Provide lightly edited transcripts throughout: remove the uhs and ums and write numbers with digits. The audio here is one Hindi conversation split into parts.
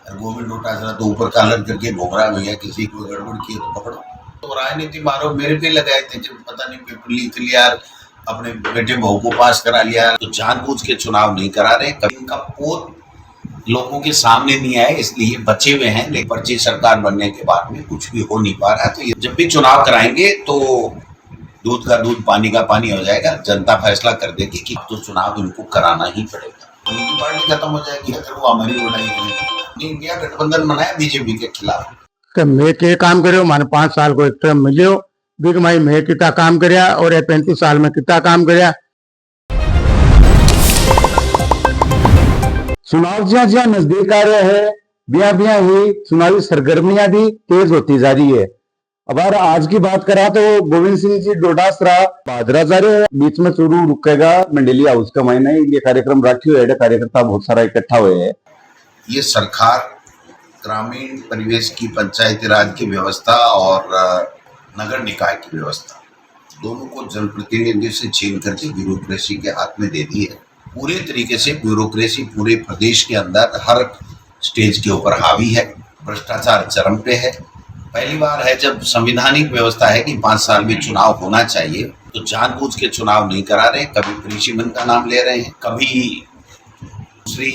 गोविंद डोटासरा तो ऊपर कॉलर करके घूम रहा है, भैया किसी को गड़बड़ की है तो पकड़ो। तो राजनीति मारो मेरे पे लगाए थे, जब पता नहीं पेपर लीक लिया, अपने बेटे बहू को पास करा लिया, तो जानबूझ के चुनाव नहीं करा रहे। कभी इनका पोत लोगों के सामने नहीं आए, इसलिए बचे हुए हैं। लेकिन पर्ची सरकार बनने के बाद में कुछ भी हो नहीं पा रहा है। तो ये जब भी चुनाव कराएंगे तो दूध का दूध पानी का पानी हो जाएगा। जनता फैसला कर देगी कि तो चुनाव इनको कराना ही पड़ेगा। उनकी पार्टी खत्म हो जाएगी अगर वो हमारी लड़ाई करेंगे। इंडिया गठबंधन बनाया बीजेपी के खिलाफ कि मैं के काम करो, माने 5 साल को एक टर्म मिलो बिग माई मैं कितना काम करया और 35 साल में कितना काम करया। चुनाव ज्यादा ज्यादा नजदीक आ रहे हैं, ब्याह ब्याह ही चुनावी सरगर्मियां भी तेज होती जा रही है। अगर आज की बात करा तो गोविंद सिंह जी डोटासरा भादरा जा रहे हैं, बीच में चूरू रुकेगा मंडेली हाउस का महीना ये कार्यक्रम रखी हुए, कार्यकर्ता बहुत सारा इकट्ठा हुए है। ये सरकार ग्रामीण परिवेश की पंचायती राज की व्यवस्था और नगर निकाय की व्यवस्था दोनों को जनप्रतिनिधियों से छीन करके ब्यूरोक्रेसी के हाथ में दे दी है। पूरे तरीके से ब्यूरोक्रेसी पूरे प्रदेश के अंदर हर स्टेज के ऊपर हावी है। भ्रष्टाचार चरम पे है। पहली बार है जब संवैधानिक व्यवस्था है कि 5 साल में चुनाव होना चाहिए, तो जानबूझ के चुनाव नहीं करा रहे। कभी कृषि मंत्री का नाम ले रहे हैं, कभी दूसरी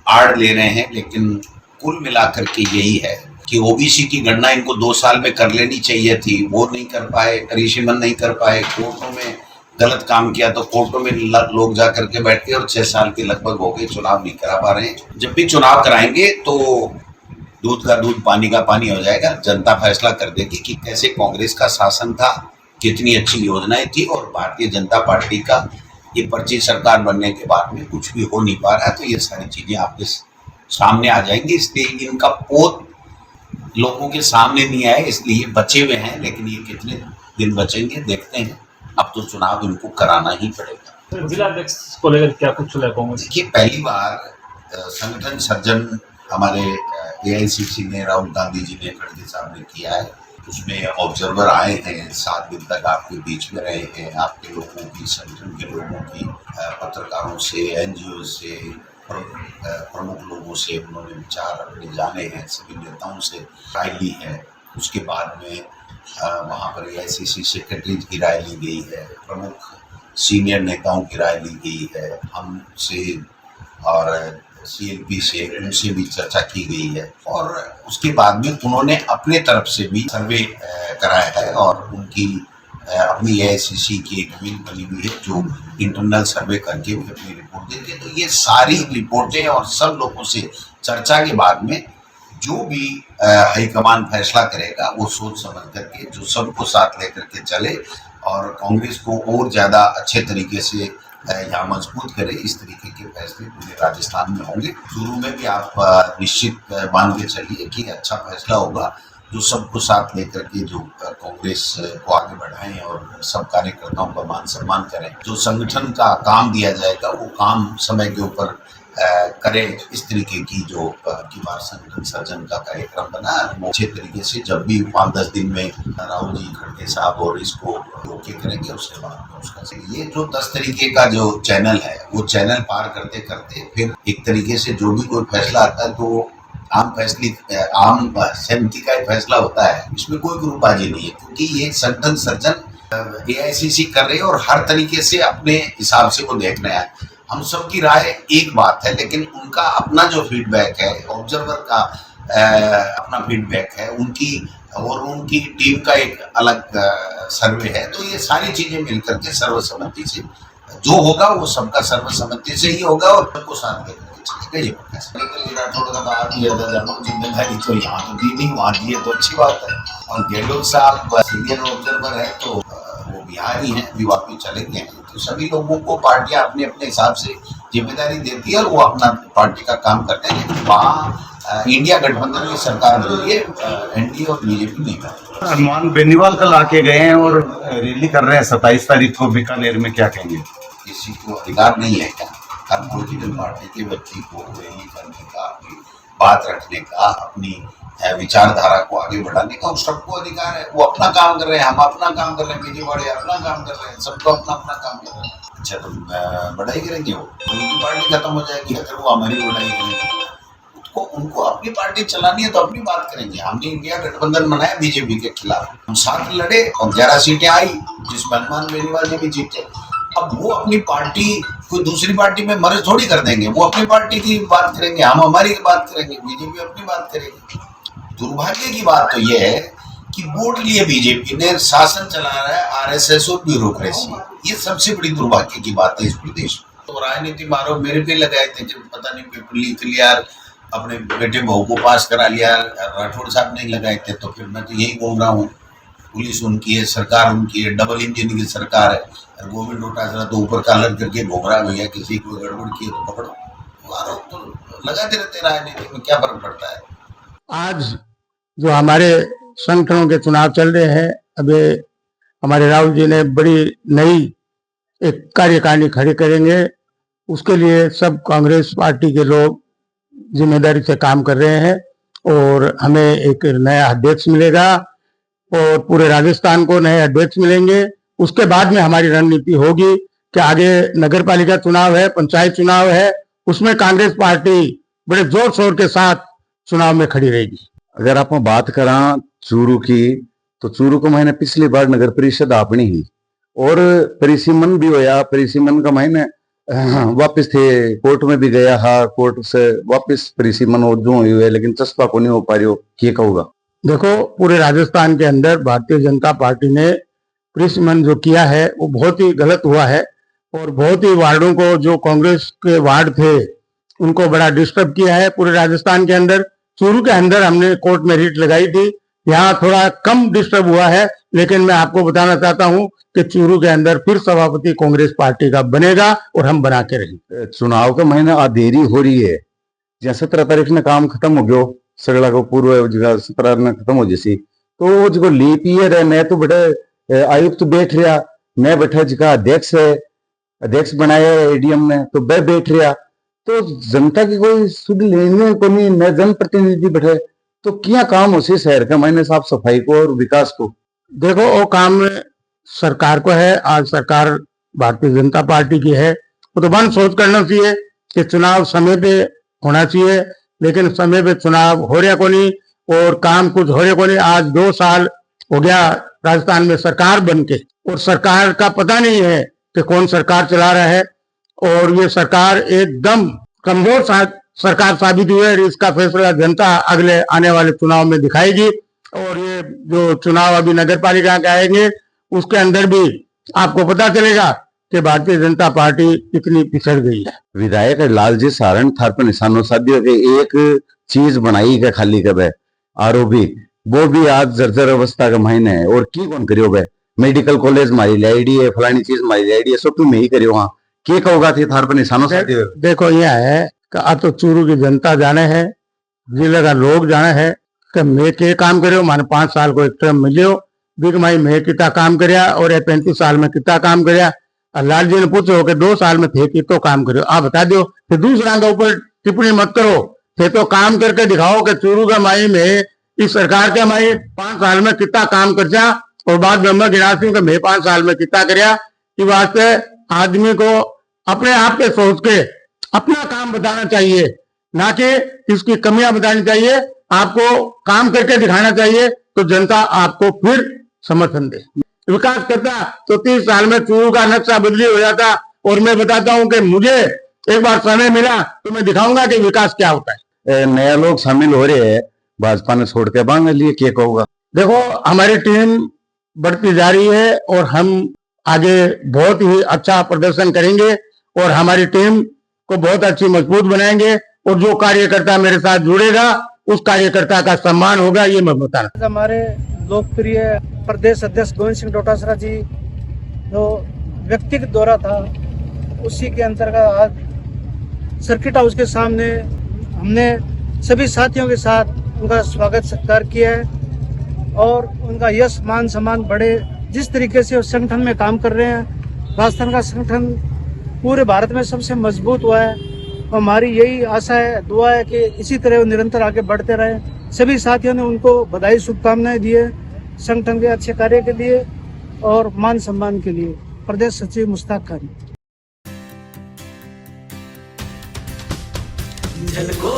आड़ ले रहे हैं, लेकिन कुल मिलाकर के यही है कि ओबीसी की गणना इनको 2 साल में कर लेनी चाहिए थी, वो नहीं कर पाए। कृषि मंत्री नहीं कर पाए, कोर्टों में गलत काम किया तो कोर्टों में लोग जा करके बैठ के और 6 साल के लगभग हो गए, चुनाव नहीं करा पा रहे हैं। जब भी चुनाव कराएंगे तो दूध का दूध पानी का पानी हो जाएगा। जनता फैसला कर देगी कि कैसे कांग्रेस का शासन था, कितनी अच्छी योजनाएं थी, और भारतीय जनता पार्टी का ये पर्ची सरकार बनने के बाद में कुछ भी हो नहीं पा रहा है। तो ये सारी चीजें आपके सामने आ जाएंगी। इसलिए इनका पोत लोगों के सामने नहीं आए, इसलिए बचे हुए हैं। लेकिन ये कितने दिन बचेंगे देखते हैं। अब तो चुनाव इनको कराना ही पड़ेगा। जिला अध्यक्ष को लेकर क्या कुछ कांग्रेस? देखिए, पहली बार संगठन सर्जन हमारे एआईसीसी ने, राहुल गांधी जी ने खड़गे साहब ने किया है। उसमें ऑब्जर्वर आए हैं, 7 दिन तक आपके बीच में रहे हैं। आपके लोगों की, संगठन के लोगों की, पत्रकारों से, एनजीओ से, प्रमुख लोगों से उन्होंने विचार अपने जाने हैं। सभी नेताओं से राय ली है। उसके बाद में वहाँ पर एआईसीसी सेक्रेटरी की राय ली गई है, प्रमुख सीनियर नेताओं की राय ली गई है, हमसे और सीएलपी से, उनसे भी चर्चा की गई है। और उसके बाद में उन्होंने अपने तरफ से भी सर्वे कराया है और उनकी अपनी एआईसीसी की एक विंग बनी हुई है जो इंटरनल सर्वे करके भी अपनी रिपोर्ट देती है। तो ये सारी रिपोर्टें और सब लोगों से चर्चा के बाद में जो भी हाईकमान फैसला करेगा वो सोच समझ करके, जो सबको साथ लेकर के चले और कांग्रेस को और ज़्यादा अच्छे तरीके से यहाँ मजबूत करे, इस तरीके के फैसले पूरे राजस्थान में होंगे। शुरू में भी आप निश्चित मान के चलिए कि अच्छा फैसला होगा जो सबको साथ लेकर के जो कांग्रेस को आगे बढ़ाएं और सब कार्यकर्ताओं का मान सम्मान करें। जो संगठन का काम दिया जाएगा वो काम समय के ऊपर करें। इस तरीके की जो की बार संगठन सर्जन का कार्यक्रम बना वो अच्छे तरीके से जब भी 5-10 दिन में राहुल जी, खड़गे साहब और इसको ओके करेंगे, उसके बाद में उसका ये जो 10 तरीके का जो चैनल है वो चैनल पार करते करते फिर एक तरीके से जो भी कोई फैसला आता है तो आम सहमति का एक फैसला होता है। इसमें कोई ग्रुपबाजी नहीं है, क्योंकि ये संगठन सर्जन एआईसीसी कर रहे हैं और हर तरीके से अपने हिसाब से वो देख रहे हैं। हम सब की राय एक बात है, लेकिन उनका अपना जो फीडबैक है, ऑब्जर्वर का अपना फीडबैक है, उनकी टीम का एक अलग सर्वे है। तो ये सारी चीजें मिलकर के सर्वसम्मति से जो होगा वो सबका सर्वसम्मति से ही होगा और सबको साथ लेकर के चलेगा। जिम्मेदारी तो यहाँ तो दी नहीं, वहाँ दी है तो अच्छी बात है। और गहलोत साहब सीनियर ऑब्जर्वर है तो वो बिहारी हैं, भी वापिस चले गए हैं। तो सभी लोगों को पार्टियां अपने अपने हिसाब से जिम्मेदारी देती है और वो अपना पार्टी का काम करते हैं। लेकिन वहाँ इंडिया गठबंधन की सरकार बनी है, एनडीए और बीजेपी नहीं कर। हनुमान बेनीवाल कल आके गए हैं और रैली कर रहे हैं 27 तारीख को बीकानेर में, क्या कहेंगे? किसी को अधिकार नहीं है क्या हर पॉलिटिकल पार्टी के व्यक्ति को रैली करने का, अपनी बात रखने का, अपनी विचारधारा को आगे बढ़ाने का? उस सबको अधिकार है। वो अपना काम कर रहे हैं, हम अपना काम कर रहे हैं, केजरीवाल अपना काम कर रहे हैं, सबको अपना अपना काम कर रहे हैं। अच्छा, तो बढ़ाई करेंगे वो, उनकी पार्टी खत्म हो जाएगी अगर वो हमारी बढ़ाई करेंगे। उनको अपनी पार्टी चलानी है तो अपनी बात करेंगे। हमने इंडिया गठबंधन बनाया बीजेपी के खिलाफ, हम साथ लड़े और 11 सीटें आई जिसमें हनुमान बेनीवाल जी भी जीते। अब वो अपनी पार्टी कोई दूसरी पार्टी में मर्ज थोड़ी कर देंगे, वो अपनी पार्टी की बात करेंगे, हम हमारी बात करेंगे, बीजेपी अपनी बात करेगी। दुर्भाग्य की बात तो यह है कि वोट लिए बीजेपी ने शासन चला रहा है आरएसएस और ब्यूरोक्रेसी, ये सबसे बड़ी दुर्भाग्य की बात है इस प्रदेश में। तो राजनीति आरोप मेरे पे लगाए थे कि पता नहीं पेपर लीक लिया, अपने बेटे बहू को पास करा लिया, राठौड़ साहब नहीं लगाए थे। तो फिर मैं तो यही बोल रहा हूँ, पुलिस उनकी है, सरकार उनकी है, डबल इंजन की सरकार है। और गोविंद डोटासरा तो ऊपर कॉलर करके घूम रहा है, भैया किसी को गड़बड़ की तो पकड़ो। आरोप तो लगाते रहते, राजनीति में क्या फर्क पड़ता है। आज जो हमारे संगठनों के चुनाव चल रहे हैं, अभी हमारे राहुल जी ने बड़ी नई एक कार्यकारिणी खड़ी करेंगे, उसके लिए सब कांग्रेस पार्टी के लोग जिम्मेदारी से काम कर रहे हैं और हमें एक नया अध्यक्ष मिलेगा और पूरे राजस्थान को नए अध्यक्ष मिलेंगे। उसके बाद में हमारी रणनीति होगी कि आगे नगर पालिका चुनाव है, पंचायत चुनाव है, उसमें कांग्रेस पार्टी बड़े जोर शोर के साथ चुनाव में खड़ी रहेगी। अगर आप बात करा चूरू की, तो चूरू को मैंने पिछली बार नगर परिषद आपनी ही और परिसीमन भी होया। परिसीमन का मैंने वापस थे, कोर्ट में भी गया, हाँ कोर्ट से वापस परिसीमन और जो हुई है, लेकिन चस्पा को नहीं हो पा रही हो, क्या कहूँगा। देखो, पूरे राजस्थान के अंदर भारतीय जनता पार्टी ने परिसीमन जो किया है वो बहुत ही गलत हुआ है और बहुत ही वार्डों को, जो कांग्रेस के वार्ड थे, उनको बड़ा डिस्टर्ब किया है पूरे राजस्थान के अंदर। चूरू के अंदर हमने कोर्ट में रिट लगाई थी, यहाँ थोड़ा कम डिस्टर्ब हुआ है, लेकिन मैं आपको बताना चाहता हूँ कि चूरू के अंदर फिर सभापति कांग्रेस पार्टी का बनेगा और हम बना के रहेंगे। चुनाव का महीना देरी हो रही है, जैसे 17 तारीख ने काम खत्म हो गयो, सगड़ा को पूर्व 17 ने खत्म हो जैसी, तो जो लीप ईयर है, मैं तो बेटा आयुक्त बैठ रहा, मैं बैठा जिका अध्यक्ष बनाया एडीएम ने, तो वह बैठ रहा, तो जनता की कोई सुध लेने को नहीं, न जनप्रतिनिधि बैठे, तो क्या काम हो सी शहर का मैंने साफ सफाई को और विकास को। देखो, वो काम सरकार को है, आज सरकार भारतीय जनता पार्टी की है, वो तो बंद सोच करना चाहिए कि चुनाव समय पे होना चाहिए, लेकिन समय पे चुनाव हो रहा को नहीं और काम कुछ हो रहा को नहीं। आज 2 साल हो गया राजस्थान में सरकार बन के, और सरकार का पता नहीं है कि कौन सरकार चला रहा है, और ये सरकार एकदम कमजोर सरकार साबित हुई है। इसका फैसला जनता अगले आने वाले चुनाव में दिखाएगी, और ये जो चुनाव अभी नगर पालिका के आएंगे उसके अंदर भी आपको पता चलेगा कि भारतीय जनता पार्टी कितनी पिछड़ गई है। विधायक लालजी सारण थार पर निशानो साधियो के एक चीज बनाई के खाली कब आरोपी, वो भी आज जर्जर अवस्था का महीने है, और की कौन करियो बे, मेडिकल कॉलेज मारी लाइडी है, फलानी चीज मारी लाइडी है, सब तुम ही करियो। वहां के कहोगा थी थार पर निशानो साधियो। देखो, यह है कि अब तो चूरू की जनता जाने है, जिले का लोग जाने है कि मैं के काम करियो, माने 5 साल को एक टर्म मिलियो, बिग माई मैं कितना काम करया और 35 साल में कितना काम करया। लाल जी ने पूछो कि 2 साल में थे कितो काम करो, आप बता दो, फिर दूसरा के ऊपर टिप्पणी मत करो, थे तो काम करके दिखाओ कि चूरू का माई में इस सरकार के माई 5 साल में कितना काम कर जा, और बाद में मैं गिनाती हूँ कि मैं 5 साल में कितना करया। इस वास्ते आदमी को अपने आप पे सोच के अपना काम बताना चाहिए, ना कि इसकी कमियां बतानी चाहिए। आपको काम करके दिखाना चाहिए, तो जनता आपको फिर समर्थन दे। विकास करता तो 30 साल में चूरू का नक्शा बदली हो जाता, और मैं बताता हूं कि मुझे एक बार समय मिला तो मैं दिखाऊंगा कि विकास क्या होता है। नया लोग शामिल हो रहे हैं भाजपा ने छोड़ के, बांग लिए क्या कहूंगा। देखो, हमारी टीम बढ़ती जा रही है और हम आगे बहुत ही अच्छा प्रदर्शन करेंगे और हमारी टीम को बहुत अच्छी मजबूत बनाएंगे, और जो कार्यकर्ता मेरे साथ जुड़ेगा उस कार्यकर्ता का सम्मान होगा, ये मैं बताना। हमारे लोकप्रिय प्रदेश अध्यक्ष गोविंद सिंह डोटासरा जी जो व्यक्तिगत दौरा था, उसी के अंतर्गत आज सर्किट हाउस के सामने हमने सभी साथियों के साथ उनका स्वागत सत्कार किया है, और उनका यश मान सम्मान बढ़े। जिस तरीके से उस संगठन में काम कर रहे हैं, राजस्थान का संगठन पूरे भारत में सबसे मजबूत हुआ है। हमारी यही आशा है, दुआ है कि इसी तरह वो निरंतर आगे बढ़ते रहे। सभी साथियों ने उनको बधाई शुभकामनाएं दी है संगठन के अच्छे कार्य के लिए और मान सम्मान के लिए। प्रदेश सचिव मुश्ताक खान। झलको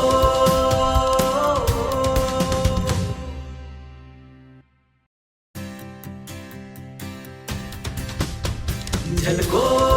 झलको